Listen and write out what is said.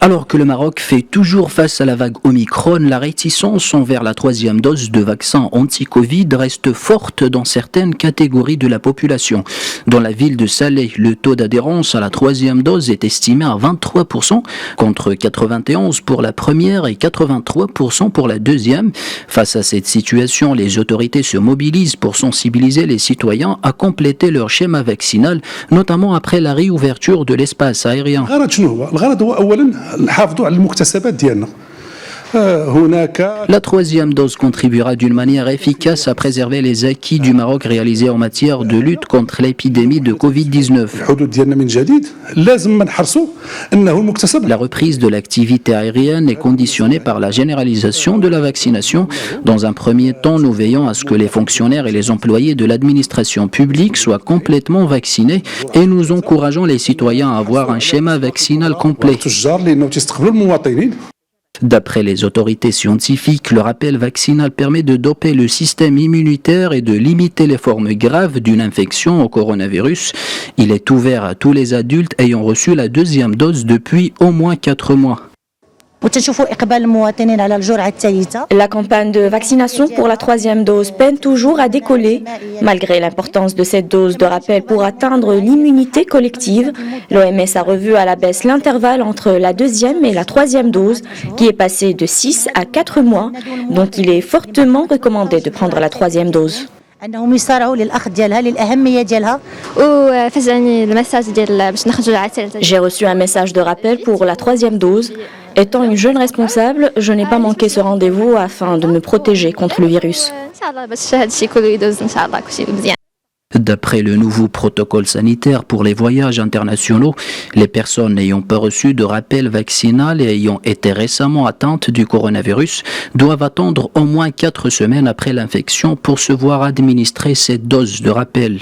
Alors que le Maroc fait toujours face à la vague Omicron, la réticence envers la troisième dose de vaccin anti-Covid reste forte dans certaines catégories de la population. Dans la ville de Salé, le taux d'adhérence à la troisième dose est estimé à 23%, contre 91% pour la première et 83% pour la deuxième. Face à cette situation, les autorités se mobilisent pour sensibiliser les citoyens à compléter leur schéma vaccinal, notamment après la réouverture de l'espace aérien. نحافظوا على المكتسبات ديالنا. La troisième dose contribuera d'une manière efficace à préserver les acquis du Maroc réalisés en matière de lutte contre l'épidémie de Covid-19. La reprise de l'activité aérienne est conditionnée par la généralisation de la vaccination. Dans un premier temps, nous veillons à ce que les fonctionnaires et les employés de l'administration publique soient complètement vaccinés et nous encourageons les citoyens à avoir un schéma vaccinal complet. D'après les autorités scientifiques, le rappel vaccinal permet de doper le système immunitaire et de limiter les formes graves d'une infection au coronavirus. Il est ouvert à tous les adultes ayant reçu la deuxième dose depuis au moins 4 mois. La campagne de vaccination pour la troisième dose peine toujours à décoller. Malgré l'importance de cette dose de rappel pour atteindre l'immunité collective, l'OMS a revu à la baisse l'intervalle entre la deuxième et la troisième dose, qui est passé de 6 à 4 mois. Donc il est fortement recommandé de prendre la troisième dose. J'ai reçu un message de rappel pour la troisième dose. Étant une jeune responsable, je n'ai pas manqué ce rendez-vous afin de me protéger contre le virus. D'après le nouveau protocole sanitaire pour les voyages internationaux, les personnes n'ayant pas reçu de rappel vaccinal et ayant été récemment atteintes du coronavirus doivent attendre au moins 4 semaines après l'infection pour se voir administrer cette dose de rappel.